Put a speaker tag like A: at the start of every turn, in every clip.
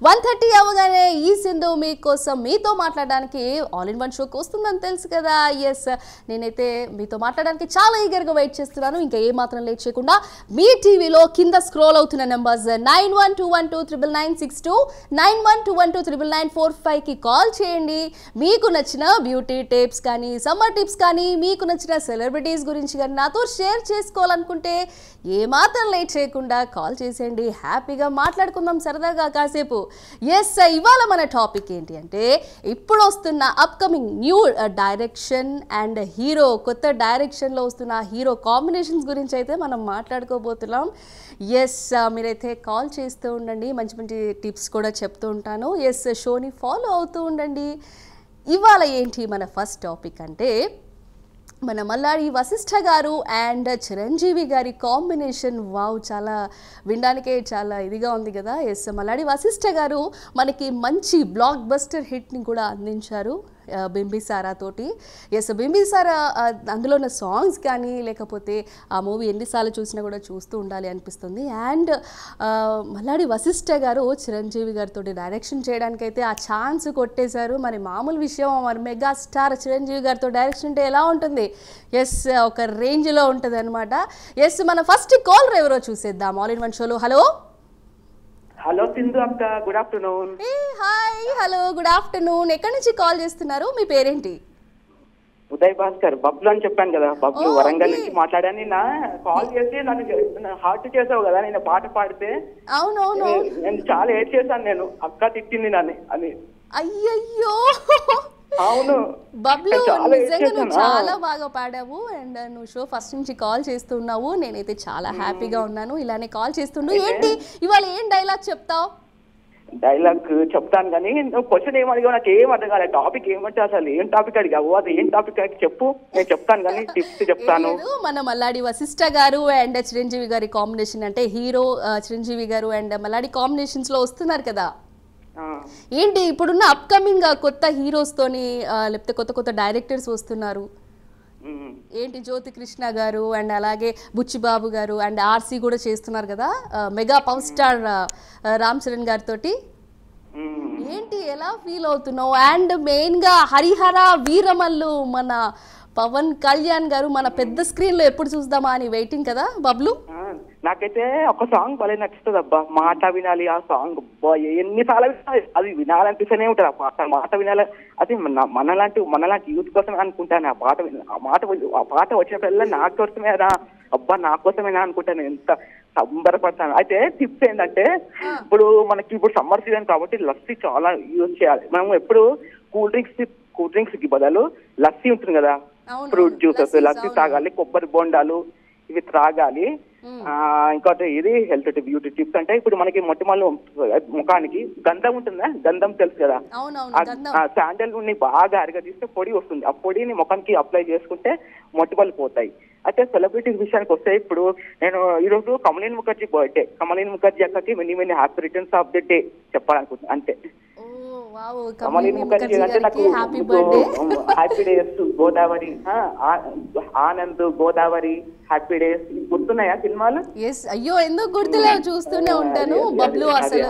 A: 1:30 అవగానే ఈ సింధు మీకోసం మీతో మాట్లాడడానికి ఆల్ ఇన్ వన్ షోకి వస్తుందని తెలుసు కదా. నేనైతే మీతో మాట్లాడడానికి చాలా ఈగర్గా వెయిట్ చేస్తున్నాను. ఇంకా ఏ మాత్రం లేట్ చేయకుండా మీ టీవీలో కింద స్క్రోల్ అవుతున్న నెంబర్స్ 91212996 9121299945కి కాల్ చేయండి. మీకు నచ్చిన బ్యూటీ టిప్స్ కానీ సమ్మర్ టిప్స్ కానీ మీకు నచ్చిన సెలబ్రిటీస్ గురించి కానీ నాతో షేర్ చేసుకోవాలనుకుంటే ఏమాత్రం లేట్ చేయకుండా కాల్ చేసేయండి. హ్యాపీగా మాట్లాడుకుందాం సరదాగా కాసేపు. ఇవాళ మన టాపిక్ ఏంటి అంటే ఇప్పుడు వస్తున్న upcoming new direction and hero, కొత్త డైరెక్షన్లో వస్తున్న హీరో కాంబినేషన్స్ గురించి అయితే మనం మాట్లాడుకోబోతున్నాం. మీరైతే కాల్ చేస్తూ ఉండండి, మంచి మంచి టిప్స్ కూడా చెప్తూ ఉంటాను. షోని ఫాలో అవుతూ ఉండండి. ఇవాళ ఏంటి మన ఫస్ట్ టాపిక్ అంటే మన మల్లాడి వశిష్ఠ గారు అండ్ చిరంజీవి గారి కాంబినేషన్. వావ్, చాలా వినడానికే చాలా ఇదిగా ఉంది కదా. మల్లాడి వశిష్ఠ గారు మనకి మంచి బ్లాక్ బస్టర్ హిట్ని కూడా అందించారు బింబిసారా తోటి. బింబిసారా అందులో ఉన్న సాంగ్స్ కానీ లేకపోతే ఆ మూవీ ఎన్నిసార్లు చూసినా కూడా చూస్తూ ఉండాలి అనిపిస్తుంది. అండ్ మల్లాడి వశిష్ఠ గారు చిరంజీవి గారితో డైరెక్షన్ చేయడానికైతే ఆ ఛాన్స్ కొట్టేశారు. మరి మామూలు విషయం, మరి మెగా స్టార్ చిరంజీవి గారితో డైరెక్షన్ అంటే ఎలా ఉంటుంది? ఒక రేంజ్లో ఉంటుంది అనమాట. మన ఫస్ట్ కాలర్ ఎవరో చూసేద్దాం ఆల్ ఇన్ వన్ షోలో. హలో
B: హలో సింధు అక్క, good afternoon.
A: Hi, hello, good afternoon. ఎక్కడి నుంచి కాల్ చేస్తున్నారు? మీ పేరేంటి?
B: ఉదయ్ భాస్కర్, బబ్లు అని చెప్పాను కదా. బబ్లు వరంగల్ నుంచి మాట్లాడాను. నిన్న కాల్ చేసి నన్ను హార్ట్ చేసావు కదా నేను పాట పాడితే.
A: అవునవును,
B: నేను చాలా ఏడ్ చేశాను. నేను అక్క తిట్టింది నన్ను అని.
A: అయ్యయ్యో
B: అవును
A: బబ్లు, నిజంగా నువ్వు చాలా బాగా పాడావు. అండ్ నువ్వు షో ఫస్ట్ నుంచి కాల్ చేస్తున్నావు. నేనైతే చాలా హ్యాపీగా ఉన్నాను. ఇలానే కాల్ చేస్తుండు. ఏంటి ఇవాళ ఏం డైలాగ్ చెప్తావు?
B: డైలాగ్ చెప్తాను కానీ నువ్వు క్వశ్చన్ ఏమడిగావు నాకు ఏం అర్థం కాలేదు. టాపిక్ ఏమంటే అసలు ఏం టాపిక్ అడిగావు? అది ఏం టాపిక్ చెప్పు, నేను చెప్తాను కానీ టిప్స్ చెప్తాను.
A: మన మల్లాడి వశిష్ఠ గారు అండ్ చిరంజీవి గారి కాంబినేషన్, అంటే హీరో చిరంజీవి గారు అండ్ మల్లాడి కాంబినేషన్స్ లో వస్తున్నారు కదా. ఏంటి ఇప్పుడున్న అప్కమింగ్ కొత్త హీరోస్ తోని లేకపోతే కొత్త కొత్త డైరెక్టర్స్ వస్తున్నారు. ఏంటి జ్యోతి కృష్ణ గారు అండ్ అలాగే బుచ్చిబాబు గారు అండ్ ఆర్సీ కూడా చేస్తున్నారు కదా, mega power star Ram Charan గారితో. ఏంటి ఎలా ఫీల్ అవుతున్నావు? అండ్ మెయిన్ గా హరిహర వీరమల్లు మన పవన్ కళ్యాణ్ గారు మన పెద్ద స్క్రీన్ లో ఎప్పుడు చూద్దామా అని వెయిటింగ్ కదా బబ్లు.
B: నాకైతే ఒక సాంగ్ భలే నచ్చుతుంది అబ్బా, మాట వినాలి. ఆ సాంగ్ ఎన్నిసార్లు అది వినాలనిపిస్తూనే ఉంటుంది. ఆ మాట వినాలి. అది మనలాంటి యూత్ కోసమే అనుకుంటాను. ఆ పాట వచ్చినప్పుడల్లా నా కోసమేనా అబ్బా, నా కోసమేనా అనుకుంటాను. ఎంత సంబరపడతాను. అయితే టిప్స్ ఏంటంటే ఇప్పుడు మనకి ఇప్పుడు సమ్మర్ సీజన్ కాబట్టి లస్సీ చాలా యూజ్ చేయాలి. మనం ఎప్పుడు కూల్ డ్రింక్స్ కి బదులు లస్సీ ఉంటుంది కదా, ఫ్రూట్ జ్యూసెస్, లస్సీ తాగాలి. కొబ్బరి బొండాలు ఇవి త్రాగాలి. ఇంకోటి ఇది హెల్త్ బ్యూటీ టిప్స్ అంటే ఇప్పుడు మనకి మొట్టమొదటి ముఖానికి గంధం ఉంటుందా, గంధం తెలుసు కదా, ఆ శాండల్ ని బాగా అరగదీస్తే పొడి వస్తుంది. ఆ పొడిని ముఖానికి అప్లై చేసుకుంటే మొటిమలు పోతాయి. అయితే సెలబ్రిటీస్ విషయానికి వస్తే ఇప్పుడు నేను ఈరోజు కమలీన్ ముఖర్జీ బర్త్డే. కమలీన్ ముఖర్జీ అక్కకి many happy returns of the day చెప్పాలనుకుంటున్నాను అంతే. కమలీన్ ముఖర్జీ అంటే నాకు happy days, Godavari, Anand, Godavari, happy days గుర్తున్నాయా సినిమాలు?
A: అయ్యో ఎందుకు గుర్తులేవు, చూస్తూనే ఉంటాను బబ్లు. అసలు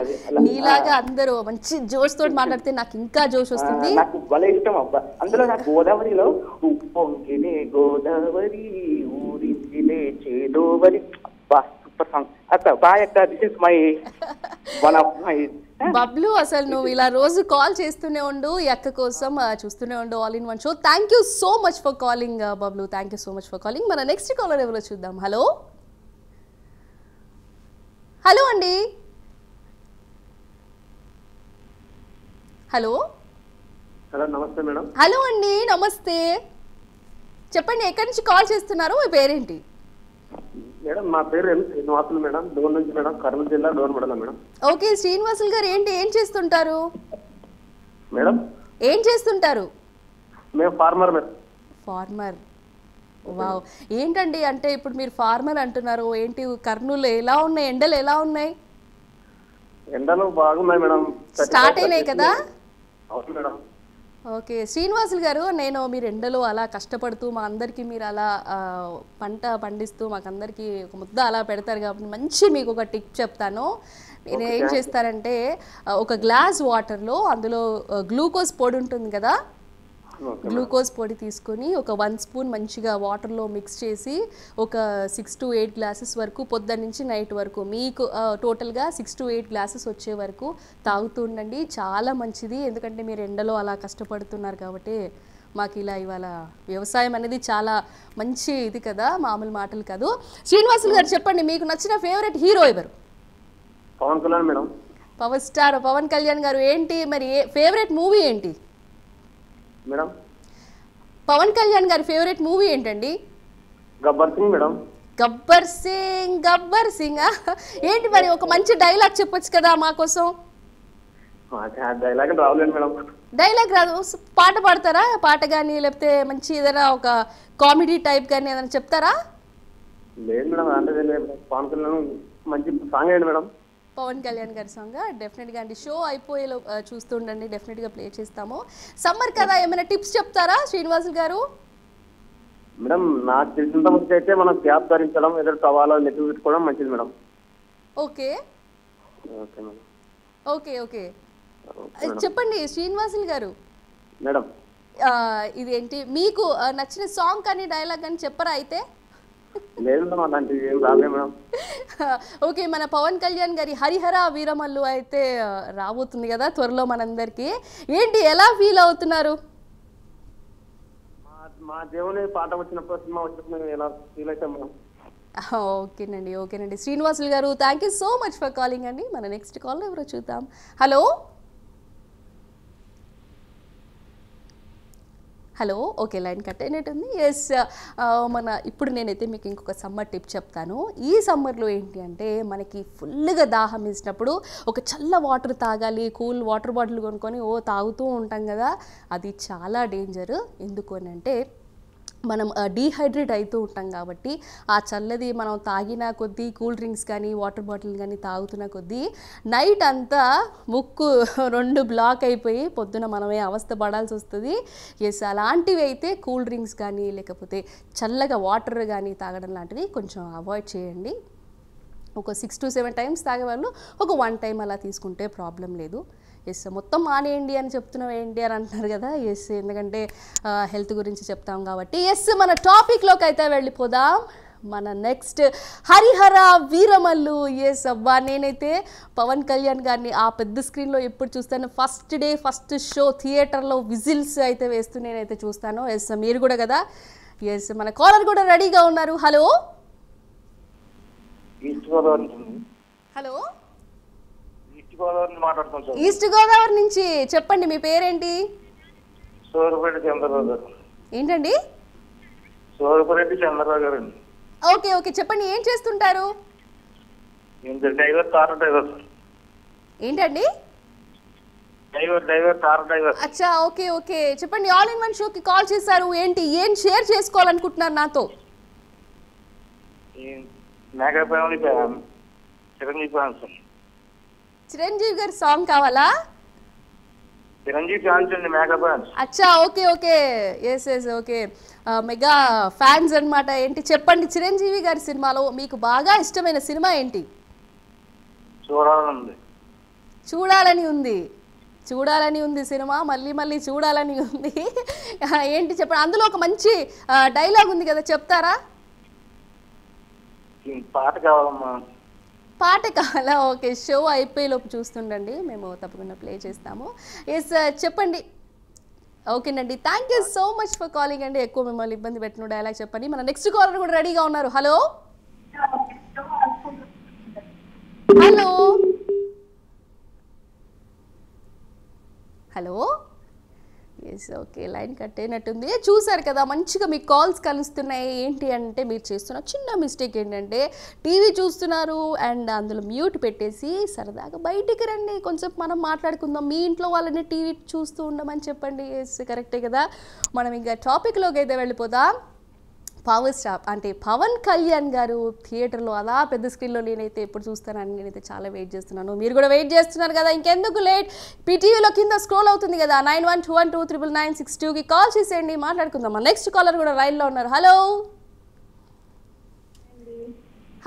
A: నీలాగా అందరూ మంచి జోష్ తోటి మాట్లాడితే నాకు ఇంకా జోష్ వస్తుంది.
B: నాకు భలే ఇష్టం అబ్బా. అందులో నాకు గోదావరిలో ఉప్పొంగినే గోదావరి ఊరిందిలే చేదోవరి, సూపర్ సాంగ్ అక్క. బాయ్ అక్క, this is my one of my
A: Bablu. అసలు నువ్వు ఇలా రోజు కాల్ చేస్తూనే ఉండు, ఈ అక్క కోసం చూస్తూనే ఉండు all in one show. Thank you so much for calling Bablu, thank you so much for calling. మన నెక్స్ట్ కాలర్ ఎవరో చూద్దాం. హలో హలో అండి, హలో
C: హలో నమస్తే మేడం.
A: హలో అండి, నమస్తే. చెప్పండి, ఎక్కడి నుంచి కాల్ చేస్తున్నారు? మీ పేరేంటి?
C: మేడం మా పేరు శ్రీనివాసులు మేడం, డోన్ నుంచి మేడం, కర్నూలు జిల్లా డోన్ మండలం మేడం.
A: ఓకే శ్రీనివాసులు గారు, ఏం చేస్తుంటారు
C: మేడం?
A: ఏం చేస్తుంటారు?
C: మేము ఫార్మర్ మేడం.
A: Farmer, wow. ఏంటండి అంటే ఇప్పుడు మీరు ఫార్మర్ అంటున్నారు, ఏంటి కర్నూలు ఎలా ఉన్నాయి, ఎండలు ఎలా ఉన్నాయి?
C: ఎండలు బాగున్నాయి మేడం.
A: స్టార్ట్ అయినాయి కదా.
C: అవును మేడం.
A: ఓకే శ్రీనివాసులు గారు, నేను మీరు ఎండలో అలా కష్టపడుతూ మా అందరికీ మీరు అలా పంట పండిస్తూ మాకందరికీ ఒక ముద్ద అలా పెడతారు కాబట్టి మంచి మీకు ఒక టిప్ చెప్తాను. మీరు ఏం చేస్తారంటే ఒక గ్లాస్ వాటర్లో అందులో గ్లూకోజ్ పొడి ఉంటుంది కదా, గ్లూకోజ్ పొడి తీసుకొని ఒక 1 స్పూన్ మంచిగా వాటర్లో మిక్స్ చేసి ఒక 6 to 8 గ్లాసెస్ వరకు పొద్దున్న నుంచి నైట్ వరకు మీకు టోటల్గా 6 to 8 గ్లాసెస్ వచ్చే వరకు తాగుతూ ఉండండి. చాలా మంచిది, ఎందుకంటే మీరు ఎండలో అలా కష్టపడుతున్నారు కాబట్టి. మాకు ఇలా ఇవాళ వ్యవసాయం అనేది చాలా మంచి ఇది కదా, మామూలు మాటలు కాదు. శ్రీనివాసులు గారు చెప్పండి, మీకు నచ్చిన ఫేవరెట్ హీరో ఎవరు?
C: Pawan Kalyan madam.
A: Power star Pawan Kalyan గారు. ఏంటి మరి ఫేవరెట్ మూవీ ఏంటి
C: మేడం?
A: పవన్ కళ్యాణ్ గారి ఫేవరెట్ మూవీ ఏంటండి?
C: గబ్బర్ సింగ్ మేడం.
A: గబ్బర్ సింగ్. గబ్బర్ సింగ్ ఏంటి మరి ఒక మంచి డైలాగ్ చెప్పొచ్చు కదా మా కోసం?
C: Dialogue రావలేదు madam.
A: డైలాగ్ రాదు, పాట పాడతారా? పాట కానీ లేకపోతే మంచి ఏదైనా ఒక కామెడీ టైప్ కానీ ఏదైనా చెప్తారా?
C: లేదు మేడం, అంటే పవన్ కళ్యాణ్ మంచి సాంగ్ ఏంటి మేడం?
A: పవన్ కళ్యాణ్ గారి సాంగ్ డెఫినెట్గా అండి, షో అయిపోయేలో చూస్తుండండి, డెఫినెట్గా ప్లే చేస్తాము. సమ్మర్ కదా, ఏమైనా టిప్స్ చెప్తారా శ్రీనివాసులు గారు?
C: మేడం నాకు తెలిసినంత వరకు అయితే మనం క్యాప్ ధరించడం, ఏదైనా టవాలా నెత్తి పెట్టుకోవడం మంచిది madam.
A: Okay
C: okay madam.
A: Okay okay చెప్పండి శ్రీనివాసులు గారు.
C: మేడం
A: ఇదేంటి మీకు నచ్చిన సాంగ్ కానీ డైలాగ్ కానీ చెప్పరా అయితే?
C: లేదు మేడం, అలాంటివి ఏం రాలే మేడం.
A: ఓకే, మన పవన్ కళ్యాణ్ గారి హరిహర వీరమల్లు అయితే రాబోతుంది కదా త్వరలో మనందరికీ. ఏంటి ఎలా ఫీల్ అవుతున్నారు?
C: మా దేవుని పాట వచ్చినప్పుడు, సినిమా వచ్చినప్పుడు మేము ఎలా ఫీల్ అవుతాం మేడం.
A: ఓకేనండి ఓకేనండి శ్రీనివాసులు గారు, thank you so much for calling అండి. మన నెక్స్ట్ కాల్ ఎవరో చూద్దాం. Hello hello. Okay, line cut అయినట్టుంది. ఎస్, ఇప్పుడు నేనైతే మీకు ఇంకొక సమ్మర్ టిప్ చెప్తాను. ఈ సమ్మర్లో ఏంటి అంటే మనకి ఫుల్గా దాహం వేసినప్పుడు ఒక చల్ల వాటర్ తాగాలి, కూల్ వాటర్ బాటిల్ కొనుక్కొని తాగుతూ ఉంటాం కదా, అది చాలా డేంజర్. ఎందుకు అని అంటే మనం డీహైడ్రేట్ అవుతూ ఉంటాం కాబట్టి ఆ చల్లది మనం తాగిన కొద్దీ, కూల్ డ్రింక్స్ కానీ వాటర్ బాటిల్ కానీ తాగుతున్న కొద్దీ నైట్ అంతా ముక్కు 2 బ్లాక్ అయిపోయి పొద్దున మనమే అవస్థ పడాల్సి వస్తుంది. ఎస్, అలాంటివి అయితే కూల్ డ్రింక్స్ కానీ లేకపోతే చల్లగా వాటర్ కానీ తాగడం లాంటివి కొంచెం అవాయిడ్ చేయండి. ఒక 6 to 7 టైమ్స్ తాగేవాళ్ళు ఒక 1 టైం అలా తీసుకుంటే ప్రాబ్లం లేదు. ఎస్, మొత్తం మానేయండి అని చెప్తున్నాం ఏంటి అని అంటున్నారు కదా. ఎస్, ఎందుకంటే హెల్త్ గురించి చెప్తాం కాబట్టి. ఎస్, మన టాపిక్లోకి అయితే వెళ్ళిపోదాం. మన నెక్స్ట్ హరిహర వీరమల్లు. ఎస్ అబ్బా, నేనైతే పవన్ కళ్యాణ్ గారిని ఆ పెద్ద స్క్రీన్లో ఎప్పుడు చూస్తాను, ఫస్ట్ డే ఫస్ట్ షో థియేటర్లో విజిల్స్ అయితే వేస్తూ నేనైతే చూస్తాను. ఎస్, మీరు కూడా కదా. ఎస్, మన కాలర్ కూడా రెడీగా ఉన్నారు. హలో హలో, ఈస్ట్ గోదావరి నుంచి చెప్పండి, మీ పేరేంటి?
D: సోరపరెడ్డి చంద్రరావు గారు.
A: ఏంటండి?
D: సోరపరెడ్డి చంద్రరావు గారు అండి.
A: ఓకే ఓకే చెప్పండి, ఏం చేస్తుంటారు?
D: Driver, car driver.
A: ఏంటండి?
D: Driver car driver.
A: అచ్చా, ఓకే ఓకే చెప్పండి. ఆల్ ఇన్ వన్ షోకి కాల్ చేశారు, ఏంటి ఏం షేర్ చేసుకోవాలనుకుంటున్నారు నాతో?
D: Makeup Chiranjeevi fans.
A: చిరంజీవి గారి సాంగ్ కావాలా?
D: చిరంజీవి ఫ్యాన్స్ అండి, మేకప్ ఫ్యాన్స్.
A: అచ్చా, okay okay yes yes okay, mega fans అన్నమాట. ఏంటి చెప్పండి, చిరంజీవి గారి సినిమాలో మీకు బాగా ఇష్టమైన సినిమా ఏంటి? చూడాలని ఉంది. చూడాలని ఉంది సినిమా, మళ్ళీ మళ్ళీ చూడాలని ఉంది. ఏంటి చెప్పండి, అందులో ఒక మంచి డైలాగ్ ఉంది కదా, చెప్తారా?
D: పాట కావాలమ్మా.
A: పాట కావాలా? ఓకే, షో అయిపోయేలోపు చూస్తుండండి, మేము తప్పకుండా ప్లే చేస్తాము. ఎస్ చెప్పండి. ఓకేనండి, thank you so much for calling అండి. ఎక్కువ మిమ్మల్ని ఇబ్బంది పెట్టిన డైలాగ్ చెప్పండి. మన నెక్స్ట్ కాలర్ కూడా రెడీగా ఉన్నారు. Hello hello hello. Yes, okay, line cut అయినట్టుంది. చూసారు కదా, మంచిగా మీకు కాల్స్ కలుస్తున్నాయి. ఏంటి అంటే మీరు చేస్తున్న చిన్న మిస్టేక్ ఏంటంటే టీవీ చూస్తున్నారు అండ్ అందులో మ్యూట్ పెట్టేసి సరదాగా బయటికి రండి, కొంచెం మనం మాట్లాడుకుందాం. మీ ఇంట్లో వాళ్ళని టీవీ చూస్తూ ఉండమని చెప్పండి. ఎస్, కరెక్టే కదా. మనం ఇంకా టాపిక్లోకి అయితే వెళ్ళిపోదాం. పవర్ స్టార్ అంటే పవన్ కళ్యాణ్ గారు థియేటర్లో అలా పెద్ద స్క్రీన్లో నేనైతే ఎప్పుడు చూస్తానని నేనైతే చాలా వెయిట్ చేస్తున్నాను. మీరు కూడా వెయిట్ చేస్తున్నారు కదా, ఇంకెందుకు లేట్? పీటీవీలో కింద స్క్రోల్ అవుతుంది కదా 91212996 కాల్ చేసేయండి, మాట్లాడుకుందాం. నెక్స్ట్ కాలర్ కూడా రైల్లో ఉన్నారు. Hello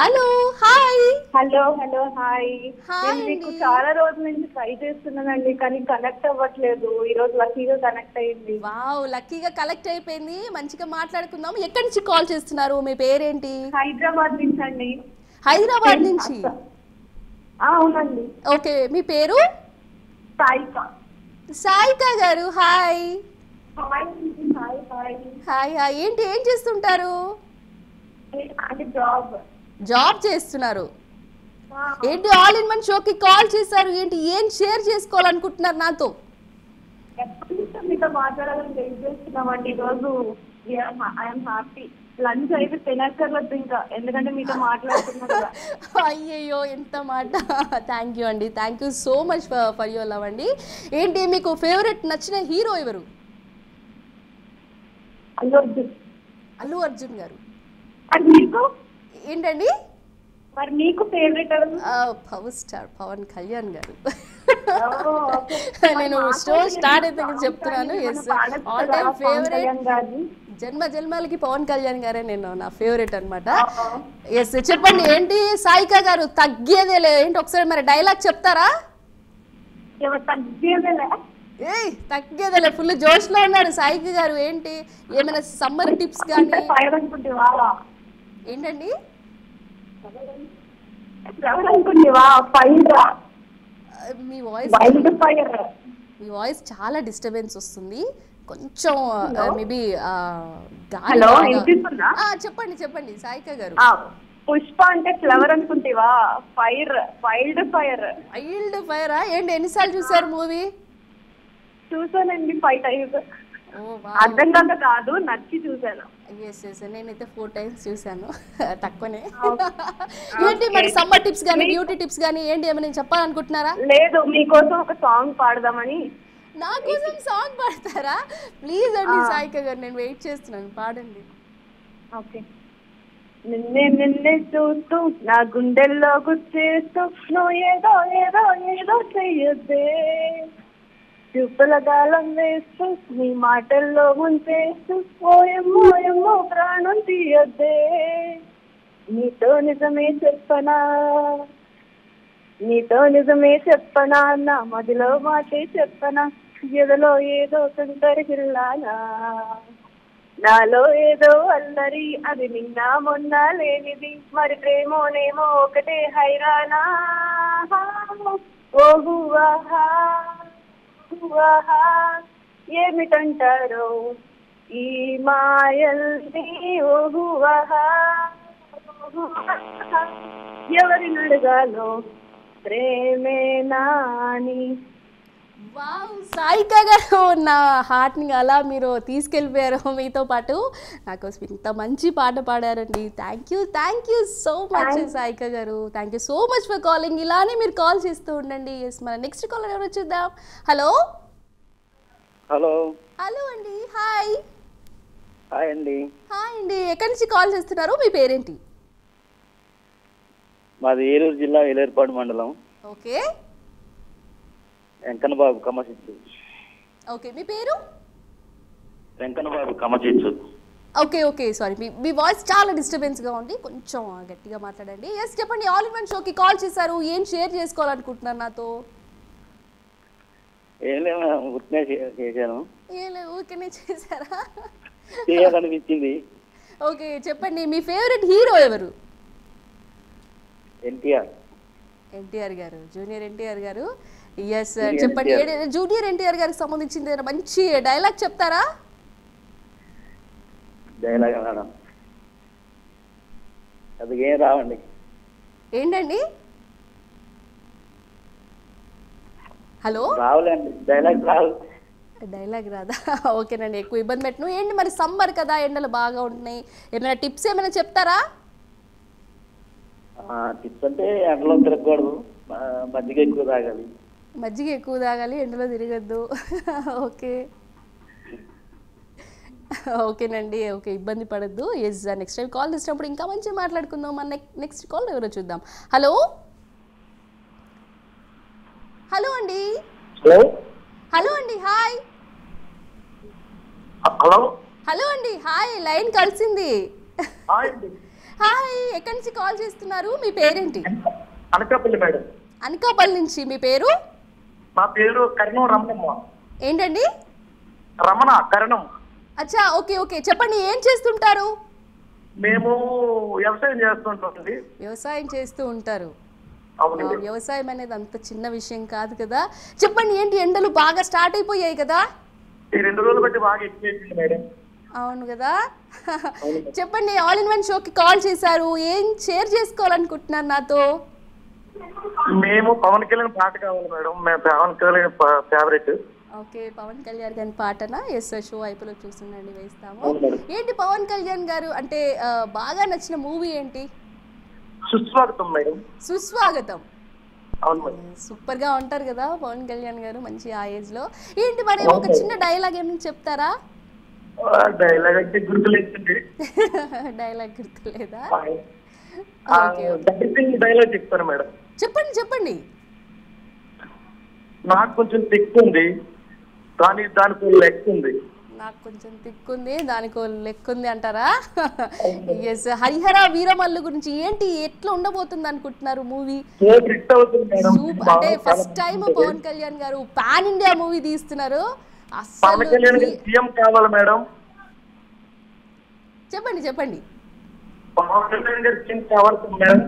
A: hello hi.
E: Hello hello hi.
A: Hi
E: నేను మీకు
A: అండి.
E: చాలా రోజుల నుంచి ట్రై చేస్తున్నానండి, కానీ కనెక్ట్ అవ్వట్లేదు. ఈ రోజు లక్కీగా కనెక్ట్ అయింది.
A: వావ్, లక్కీగా కలెక్ట్ అయిపోయింది. మంచిగా మాట్లాడుకుందాం. ఎక్కడి నుంచి కాల్ చేస్తున్నారు? మీ పేరేంటి?
E: హైదరాబాద్ నుంచి అండి.
A: హైదరాబాద్ నుంచి.
E: అవునండి.
A: ఓకే, మీ పేరు?
E: సాయిక.
A: సాయిక గారు hi.
E: Hi hi hi.
A: Hi hi. ఏంటి, ఏం చేస్తుంటారు?
E: అంటే జాబ్.
A: జాబ్ చేస్తున్నారు. ఏంటి ఆల్ ఇన్ వన్ షోకి కాల్ చేశారు? ఏంటి, ఏం షేర్ చేసుకోవాలనుకుంటున్నారు నాతో?
E: ఎప్పటి నుంచో మీతో మాట్లాడాలని వెయిట్ చేస్తున్నామండి. ఈరోజు ఐఎమ్ హ్యాపీ. లంచ్ అయితే తినక్కర్లేదు ఇంకా, ఎందుకంటే మీతో మాట్లాడుతున్నాం కదా.
A: అయ్యయ్యో, ఎంత మాట. థ్యాంక్ యూ అండి, thank you so much for your love అండి. ఏంటి మీకు ఫేవరెట్ నచ్చిన హీరో ఎవరు?
E: అల్లు అర్జున్.
A: అల్లు అర్జున్ గారు.
E: మరి మీకు?
A: ఏంటండి?
E: మరి మీకు ఫేవరెట్ ఎవరు?
A: పవర్ స్టార్ పవన్ కళ్యాణ్ గారు.
E: ఓ, ఓకే.
A: నేను షో స్టార్ట్ అయితే చెప్తున్నాను. Yes, all time favourite. జన్మ జన్మాలకి పవన్ కళ్యాణ్ గారే నేను నా ఫేవరెట్ అనమాట. ఎస్, చెప్పండి ఏంటి సాయిక గారు, తగ్గేదేలే ఏంటి, ఒకసారి మరి డైలాగ్ చెప్తారా? ఏయ్, తగ్గేదేలే, ఫుల్ జోష్ లో ఉన్నాడు సాయిక గారు. ఏంటి, ఏమైనా సమ్మర్ టిప్స్ కానీ? ఏంటండి? మీ వాయిస్ చాలా డిస్టర్బెన్స్ వస్తుంది కొంచెం. మేబీ చెప్పండి చెప్పండి సాయిక గారు.
E: పుష్ప అంటే ఫ్లవర్ అనుకుంటేవా? Fire, wild fire.
A: వైల్డ్ ఫైరా? ఏంటి, ఎన్నిసార్లు చూసారు మూవీ?
E: చూసానండి 5 times. అర్థం కాదు, నచ్చి చూసాను.
A: ఎస్ ఎస్, నేనైతే 4 times చూసాను, తక్కువనే. ఏంటి మరి సమ్మర్ టిప్స్ కానీ బ్యూటీ టిప్స్ కానీ ఏంటి, ఏమైనా చెప్పాలనుకుంటున్నారా?
E: లేదు, మీకోసం ఒక సాంగ్ పాడదామని.
A: నా కోసం సాంగ్ పాడతారా? ప్లీజ్ అండి సాయిక గారు, నేను వెయిట్ చేస్తున్నాను, పాడండి.
E: ఓకే. నిన్నే చూస్తూ నా గుండెల్లో గుర్చేస్తూ నువ్వు ఏదో ఏదో ఏదో చెయ్యొద్దే, చూపుల గాలం వేస్తూ నీ మాటల్లో ముంచేస్తూ ఓయమ్మో ఓయమ్మో ప్రాణం తీయొద్దే, నీతో నిజమే చెప్పనా నా మదిలో మాటే చెప్పనా, ఎదలో ఏదో తొందరగిల్లానా, నాలో ఏదో అల్లరి అది నిన్న మొన్న లేనిది, మరి ప్రేమోనేమో ఒకటే హైరానా, ఓహువాహా ఏమిటంటారో ఈ మాయల్ని, ఓహువాహా ఎవరిని అడగాలో ప్రేమేనా అని.
A: వావ్, సాయిక గారు, నా హార్ట్ని అలా మీరు తీసుకెళ్ళిపోయారు మీతో పాటు. నాకోసం ఇంత మంచి పాట పాడారండి. Thank you so much Saika గారు. Thank you so much for calling. ఇలానే మీరు కాల్ చేస్తూ ఉండండి. ఎస్, మన నెక్స్ట్ కాలర్ ఎవరు చూద్దాం. Hello
C: hello.
A: హలో అండి, హాయ్.
C: హాయ్ అండి.
A: హాయ్ అండి, ఎక్కడి నుంచి కాల్ చేస్తున్నారు? మీ పేరేంటి?
C: మాది ఏలూరు జిల్లా ఏలేరుపాడు మండలం.
A: ఓకే.
C: వెంకన్నబాబు కమచిచ్చు.
A: ఓకే, మీ పేరు?
C: వెంకన్నబాబు కమచిచ్చు.
A: ఓకే ఓకే, సారీ, మీ వాయిస్ చాలా డిస్టర్బెన్స్గా ఉంది, కొంచెం గట్టిగా మాట్లాడండి. ఎస్, చెప్పండి. ఆల్ ఇన్ వన్ షోకి కాల్ చేశారు, ఏం షేర్ చేసుకోవాలనుకుంటున్నారు నాతో?
C: ఏం లేదు, ఊరికనే చేశాను.
A: ఏం లేదు, ఊరికనే చేశారా?
C: చేయాలనిపించింది.
A: ఓకే, చెప్పండి. మీ ఫేవరెట్ హీరో ఎవరు? ఎన్టీఆర్ గారు, జూనియర్ ఎన్టీఆర్ గారు. ఎస్, చెప్పండి. జూనియర్ ఎన్టీఆర్ గారికి సంబంధించింది ఏదైనా మంచి డైలాగ్ చెప్తారా?
C: డైలాగ్ మేడం అది ఏం రావండి.
A: ఏంటండి? హలో,
C: రావులేండి, డైలాగ్
A: రాదా? ఓకేనండి, ఎక్కువ ఇబ్బంది పెట్టను. ఏంటి మరి సమ్మర్ కదా, ఎండలు బాగా ఉంటున్నాయి, ఏమైనా టిప్స్ ఏమైనా చెప్తారా?
C: టిప్స్ అంటే ఎండలో తిరగకూడదు, మజ్జిగ ఎక్కువ తాగాలి.
A: మజ్జిగ ఎక్కువ తాగాలి, ఎండలో తిరగద్దు. ఓకే ఓకేనండి, ఓకే, ఇబ్బంది పడద్దు. ఎస్, నెక్స్ట్ టైం కాల్ చేసినప్పుడు ఇంకా మంచిగా మాట్లాడుకుందాం. మన నెక్స్ట్ కాల్ ఎవరో చూద్దాం. హలో హలో అండి.
D: హలో
A: హలో అండి, హాయ్.
D: హలో
A: హలో అండి, హాయ్. లైన్ కలిసింది.
D: హాయ్
A: హాయ్, ఎక్కడి నుంచి కాల్ చేస్తున్నారు? మీ పేరేంటి?
D: అనకాపల్లి మేడం.
A: అనకాపల్లి నుంచి. మీ పేరు?
D: మా పేరు కరణం రమణమ్మ.
A: ఏంటండి?
D: రమణ కరణం.
A: అచ్చా, ఓకే ఓకే, చెప్పండి, ఏం చేస్తుంటారు?
D: మేము వ్యవసాయం చేస్తుంటామండి.
A: వ్యవసాయం చేస్తూ ఉంటారు.
D: అవునండి.
A: వ్యవసాయం అనేది అంత చిన్న విషయం కాదు కదా. చెప్పండి, ఏంటి ఎండలు బాగా స్టార్ట్ అయిపోయాయి కదా?
D: ఈ 2 రోజులు బట్టి బాగా ఎక్కువ మేడం.
A: అవును కదా. చెప్పండి, ఆల్ ఇన్ వన్ షోకి కాల్ చేశారు, ఏం షేర్ చేసుకోవాలనుకుంటున్నారు నాతో?
D: మేము పవన్ కళ్యాణ్ పాట కావాలి మేడం. మేము పవన్ కళ్యాణ్ ఫేవరెట్.
A: ఓకే, పవన్ కళ్యాణ్ గారి పాటనా? ఎస్, షో అయిపోలో చూస్తుండండి, వేస్తాము. ఏంటి పవన్ కళ్యాణ్ గారు అంటే బాగా నచ్చిన మూవీ ఏంటి?
D: సుస్వాగతం మేడం.
A: సుస్వాగతం.
D: అవును మేడం.
A: సూపర్ గా ఉంటారు కదా పవన్ కళ్యాణ్ గారు, మంచి ఆ ఏజ్ లో. ఏంటి మరి ఒక చిన్న డైలాగ్ ఏమైనా చెప్తారా?
D: డైలాగ్ అంటే గుర్తులేదండి.
A: డైలాగ్ గుర్తులేదా?
D: డైలాగ్ చెప్తాను మేడం.
A: చెప్పండి చెప్పండి.
D: నాకు కొంచెం తిక్కు ఉంది, కానీ దానికి లెక్క ఉంది.
A: నాకు కొంచెం తిక్కుంది, దానికి లెక్క ఉంది అంటారా? ఎస్, హరిహర వీరమల్లు గురించి ఏంటి, ఎట్లా ఉండబోతుంది అనుకుంటున్నారు మూవీ? అంటే ఫస్ట్ టైం పవన్ కళ్యాణ్ గారు పాన్ ఇండియా మూవీ తీస్తున్నారు. అసలు
D: సీఎం కావాలి మేడం.
A: చెప్పండి చెప్పండి.
D: పవన్ కళ్యాణ్ గారు సీఎం కావాలి మేడం.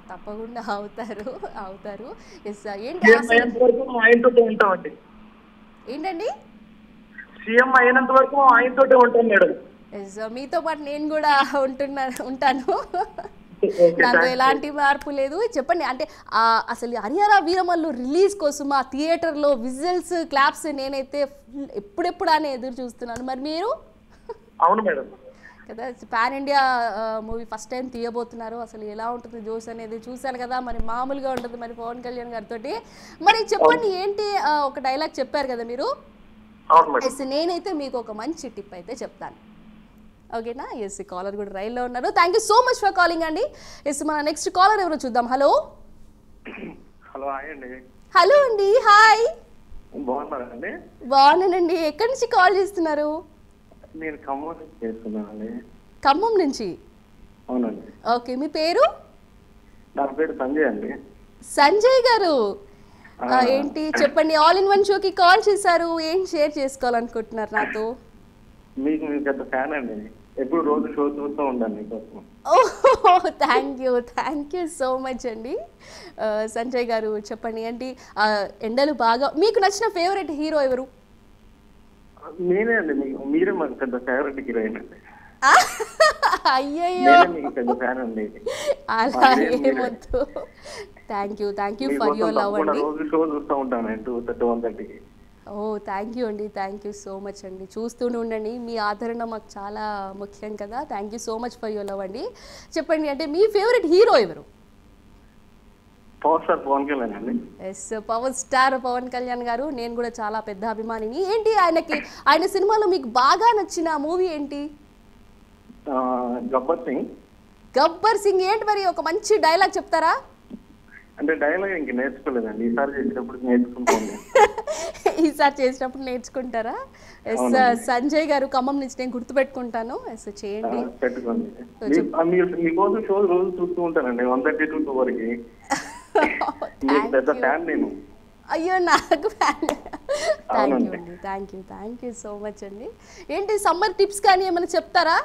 A: తప్పకుండా అవుతారు అవుతారు. ఎస్,
D: ఏంటి ఆయనతో ఉంటామండి.
A: ఏంటండి?
D: సీఎం అయినంత వరకు ఆయనతోటే ఉంటాం మేడం.
A: ఎస్, మీతో పాటు నేను కూడా ఉంటాను. దాంట్లో ఎలాంటి మార్పు లేదు. చెప్పండి, అంటే అసలు హరిహర వీరమల్లు రిలీజ్ కోసం ఆ థియేటర్లో విజిల్స్, క్లాప్స్ నేనైతే ఎప్పుడెప్పుడు అని ఎదురు చూస్తున్నాను. మరి మీరు?
D: అవును మేడం
A: కదా, pan India movie first time తీయబోతున్నారు. అసలు ఎలా ఉంటుంది జోస్ అనేది చూశాను కదా, మరి మామూలుగా ఉంటుంది మరి పవన్ కళ్యాణ్ గారితో. మరి చెప్పండి, ఏంటి ఒక డైలాగ్ చెప్పారు కదా మీరు. ఎస్, నేనైతే మీకు ఒక మంచి టిప్ అయితే చెప్తాను, ఓకేనా? ఎస్, కాలర్ కూడా రైల్లో ఉన్నారు. Thank you so much for calling అండి. ఎస్, మన నెక్స్ట్ కాలర్ ఎవరో చూద్దాం. హలో
D: హలో హాయ్ అండి.
A: హలో అండి, హాయ్.
D: బాగున్నారండి?
A: బాగున్నానండి. ఎక్కడి నుంచి కాల్ చేస్తున్నారు?
D: నేను ఖమ్మం నుంచి చేస్తున్నానండి.
A: ఖమ్మం నుంచి?
D: అవునండి.
A: ఓకే, మీ పేరు?
D: నా పేరు సంజయ్ అండి.
A: సంజయ్ గారు, ఏంటి చెప్పండి, ఆల్ ఇన్ వన్ షోకి కాల్ చేశారు, ఏం షేర్ చేసుకోవాలనుకుంటున్నారు నాతో?
D: మీకు పెద్ద ఫ్యాన్ అండి, ఎప్పుడు రోజు షో చూస్తూ ఉంటాను మీకోసం.
A: ఓహ్, థ్యాంక్ యూ సో మచ్ అండి. సంజయ్ గారు చెప్పండి, ఏంటి ఎండలు బాగా, మీకు నచ్చిన ఫేవరెట్ హీరో ఎవరు?
D: నేనే అండి, మీరే మాకు పెద్ద ఫేవరెట్ హీరోయిన్ అండి.
A: అయ్యయ్యో,
D: మీకు పెద్ద ఫ్యాన్ అండి.
A: అలా ఏమొద్దు. Thank you for your love అండి.
D: రోజు షో చూస్తూ ఉంటాను 2:30.
A: ఓ, థ్యాంక్ యూ అండి, థ్యాంక్ యూ సో మచ్ అండి. చూస్తూనే ఉండండి, మీ ఆదరణ మాకు చాలా ముఖ్యం కదా. Thank you so much for your love అండి. చెప్పండి, అంటే మీ ఫేవరెట్ హీరో ఎవరు?
D: పవర్ స్టార్ పవన్ కళ్యాణ్ అండి.
A: Yes, power star Pawan Kalyan గారు, నేను కూడా చాలా పెద్ద అభిమానిని. ఏంటి ఆయన సినిమాలో మీకు బాగా నచ్చిన మూవీ ఏంటి?
D: గబ్బర్ సింగ్.
A: గబ్బర్ సింగ్ ఏంటి మరి, ఒక మంచి డైలాగ్ చెప్తారా?
D: అంటే డైలాగ్ ఇంక నేర్చుకోలేదండి, ఈసారి చేసినప్పుడు నేర్చుకుంటాను.
A: ఈసారి చేసినప్పుడు నేర్చుకుంటారా? ఎస్, సంజయ్ గారు ఖమ్మం నుంచి, నేను గుర్తుపెట్టుకుంటాను. ఎస్, చేయండి,
D: పెట్టుకోండి. మీకోసం షో రోజు చూస్తూ ఉంటానండి 1:30 to 2 వరకు. పెద్ద ఫ్యాన్ నేను.
A: అయ్యో, నాకు fan. Thank you so much అండి. ఏంటి సమ్మర్ టిప్స్ కానీ ఏమైనా చెప్తారా?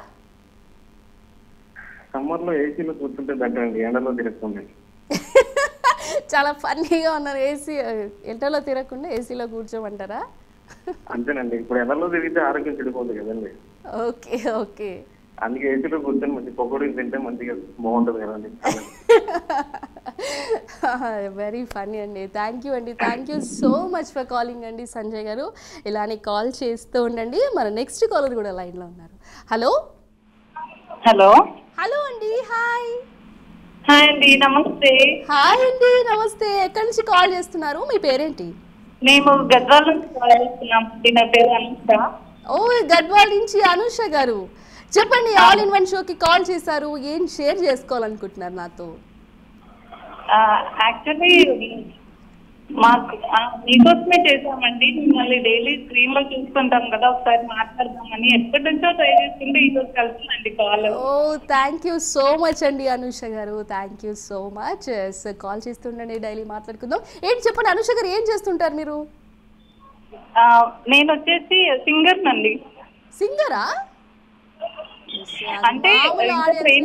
D: సమ్మర్ లో ఏసీలో కూర్చుంటే బెటర్ అండి, ఎండలో తిరగకుండా.
A: చాలా ఫన్నీగా ఉన్నారు. ఏసీ ఎండలో తిరగకుండా ఏసీలో కూర్చోమంటారా?
D: అంతేనండి, ఇప్పుడు ఎండలో తిరిగితే ఆరోగ్యం చెడిపోతుంది కదండి.
A: ఓకే ఓకే,
D: అందుకే ఏసీలో కూర్చొని మంచి పకోడీలు తింటే మంచిగా బాగుంటుంది కదండి.
A: వెరీ ఫన్నీ అండి. Thank you so much for calling అండి సంజయ్ గారు. ఇలానే కాల్ చేస్తూ ఉండండి. మన నెక్స్ట్ కాలర్ కూడా లైన్లో ఉన్నారు. హలో హలో అండి, హాయ్.
E: హాయ్ అండి, నమస్తే.
A: హాయ్ అండి, నమస్తే. ఎక్కడి నుంచి కాల్ చేస్తున్నారు? మీ పేరేంటి?
E: మేము గద్వాల నుంచి కాల్ చేస్తున్నాం. నా పేరు అనుష్క.
A: ఓ గద్వాల్ నుంచి అనుష గారు, చెప్పండి. ఆల్ ఇన్ వన్ షోకి కాల్ చేశారు, ఏం షేర్ చేసుకోవాలనుకుంటున్నారు నాతో?
F: యాక్చువల్లీ మాకు మీకోసమే చేసామండి. మిమ్మల్ని డైలీ స్క్రీన్ లో చూస్తుంటాం కదా, ఒకసారి మాట్లాడదామని ఎప్పటి నుంచో ట్రై చేస్తుంటే ఈ రోజు కలిసిందండి call.
A: Oh thank you so much అండి అనుష గారు, thank you so much. Call చేస్తుండండి, డైలీ మాట్లాడుకుందాం. ఏంటి చెప్పండి అనుష గారు, ఏం చేస్తుంటారు మీరు?
F: నేను వచ్చేసి సింగర్ నండి.
A: సింగరా?
F: అంటే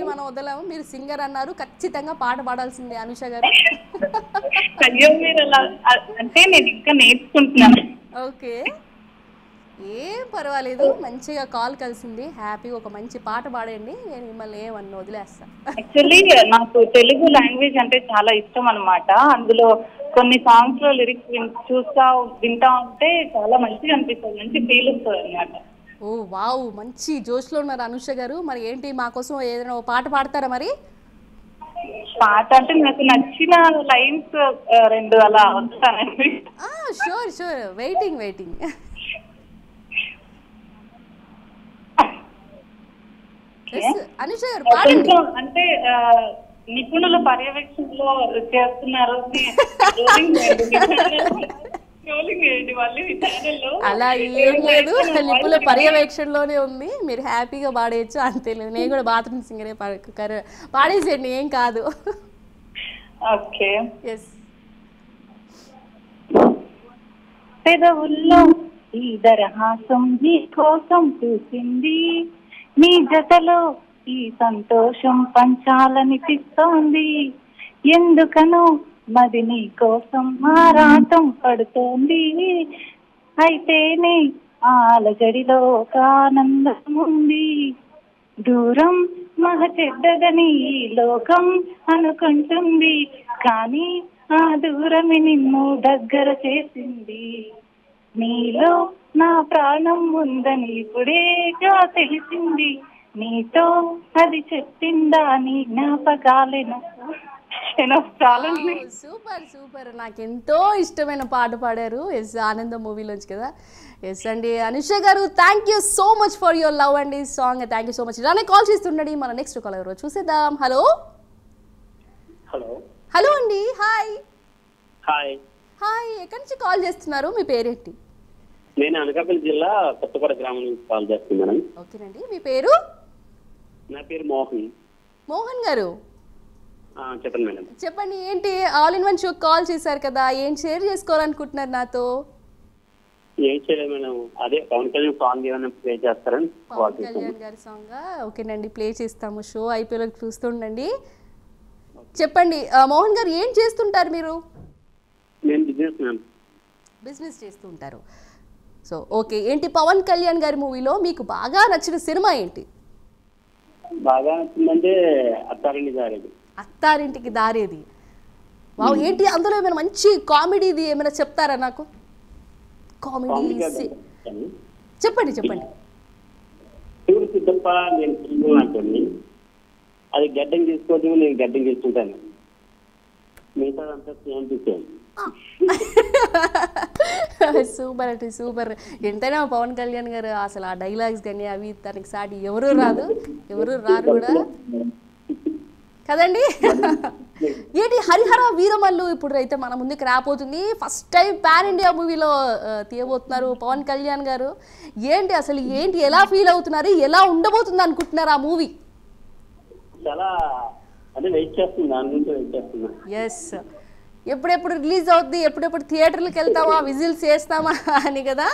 A: మనం వదలము. మీరు సింగర్ అన్నారు, ఖచ్చితంగా పాట పాడాల్సిందే అనుష గారు.
F: అయ్యో మీరు అలా అంటే నేను ఇంకా నేర్చుకుంటున్నాను.
A: ఓకే, ఏం పర్వాలేదు, మంచిగా కాల్ కలిసింది, హ్యాపీగా ఒక మంచి పాట పాడండి, నేను మిమ్మల్ని ఏమన్నా వదిలేస్తాను.
F: యాక్చువల్లీ నాకు తెలుగు లాంగ్వేజ్ అంటే చాలా ఇష్టం అనమాట. అందులో కొన్ని సాంగ్స్ లో లిరిక్స్ వింటా ఉంటే చాలా మంచిగా అనిపిస్తుంది, మంచి ఫీల్ వస్తుంది అనమాట.
A: ఓ వావ్, మంచి జోష్లో ఉన్నారు అనుష గారు. మరి ఏంటి మా కోసం ఏదైనా ఓ పాట పాడతారా మరి?
F: పాట అంటే నాకు నచ్చిన లైన్స్ 2 అలా వస్తానండి.
A: Sure sure, waiting. అనుష గారు పాడండి.
F: అంటే నిపుణుల పర్యవేక్షణలో చేస్తున్నారు.
A: అలా ఏం లేదు, నిపుణుల పర్యవేక్షణలోనే ఉంది, మీరు హ్యాపీగా పాడేయచ్చు, అంతే లేదు. నేను కూడా బాత్రూమ్ సింగరే పాడేసేయండి, ఏం కాదు.
F: ఓకే.
A: ఎస్.
F: పెదవుల్లో ఈ దరహాసం నీ కోసం చూసింది, నీ జతలో ఈ సంతోషం పంచాలనిపిస్తోంది, ఎందుకనో మది నీ కోసం మారాటం పడుతోంది, అయితేనే ఆలజడిలో ఒక ఆనందం ఉంది, దూరం మహ చెడ్డదని ఈ లోకం అనుకుంటుంది, కానీ ఆ దూరమే నిన్ను దగ్గర చేసింది, నీలో నా ప్రాణం ఉందని ఇప్పుడేగా తెలిసింది, నీతో అది చెప్పిందా నీ జ్ఞాపకాలను.
A: సూపర్ సూపర్, నాకు ఎంతో ఇష్టమైన పాట పాడారు. ఎస్, ఆనందం మూవీలోంచి కదా. ఎస్ అండి అనుష గారు, thank you so much for your love అండి song. Thank you so much. ఇలానే కాల్ చేస్తుండండి. మన నెక్స్ట్ కాల్ ఎవరో చూసేద్దాం. హలో హలో అండి. హాయ్ హాయ్, ఎక్కడి నుంచి కాల్ చేస్తున్నారు? మీ పేరేంటి?
G: నేను అనకాపల్లి జిల్లా కొత్తపేట గ్రామం నుంచి కాల్ చేస్తున్నాను.
A: ఓకేనండి, మీ పేరు?
G: నా పేరు మోహన్.
A: మోహన్ గారు
G: చెప్పండి మేడం.
A: చెప్పండి, ఏంటి all in one show call చేశారు కదా, ఏం షేర్ చేసుకోవాలనుకుంటున్నారు నాతో?
G: ఏం చేయలేదు మేడం, అదే పవన్ కళ్యాణ్ సాంగ్ ఏమైనా ప్లే చేస్తారని.
A: పవన్ కళ్యాణ్ గారి సాంగ్? ఓకేనండి, ప్లే చేస్తాము. షో అయిపోయేలా చూస్తుండండి. చెప్పండి మోహన్ గారు, ఏం చేస్తుంటారు మీరు?
G: నేను బిజినెస్ మ్యామ్.
A: బిజినెస్ చేస్తూ ఉంటారు. సో ఓకే, ఏంటి పవన్ కళ్యాణ్ గారి మూవీలో మీకు బాగా నచ్చిన సినిమా ఏంటి?
G: బాగా నచ్చిందంటే
A: అత్తారింటికి దారేది. వావ్, ఏంటి అందులో ఏమైనా మంచి కామెడీది ఏమైనా చెప్తారా నాకు? కామెడీ చెప్పండి.
G: శివుడు సిద్ధప్ప, నేను సింగిల్ అంటుంది, అది గడ్డం తీసుకోవద్దు, నేను గడ్డం తీసుకుంటాను, మిగతాదంతా సేమ్ టు సేమ్.
A: సూపర్ అంటే సూపర్. ఎంతైనా పవన్ కళ్యాణ్ గారు అసలు ఆ డైలాగ్స్ కానీ అవి తనకి సాటి ఎవరు రారు కూడా కదండి. ఏంటి హరిహర వీరమల్లు ఇప్పుడు అయితే మన ముందుకు రాబోతుంది. ఫస్ట్ టైం పాన్ ఇండియా మూవీలో తీయబోతున్నారు పవన్ కళ్యాణ్ గారు. ఏంటి అసలు ఎలా ఫీల్ అవుతున్నారు, ఎలా ఉండబోతుంది అనుకుంటున్నారు ఆ మూవీ?
G: చాలా అంటే వెయిట్ చేస్తున్నా.
A: ఎస్, ఎప్పుడెప్పుడు రిలీజ్ అవుద్ది, ఎప్పుడెప్పుడు థియేటర్లకు వెళ్తామా, విజిల్స్ చేస్తామా అని కదా.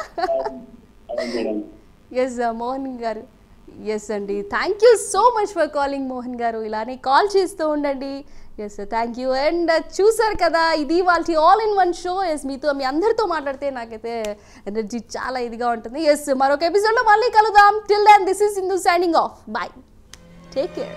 A: ఎస్ మోహన్ గారు. ఎస్ అండి, thank you so much for calling Mohan గారు. ఇలానే కాల్ చేస్తూ ఉండండి. Yes thank you. అండ్ చూసారు కదా, ఇది వాళ్ళ all in one show. Yes, మీ అందరితో మాట్లాడితే నాకైతే ఎనర్జీ చాలా ఇదిగా ఉంటుంది. ఎస్, మరొక ఎపిసోడ్లో మళ్ళీ కలుద్దాం. Till then this is Sindhu signing off. Bye, take care.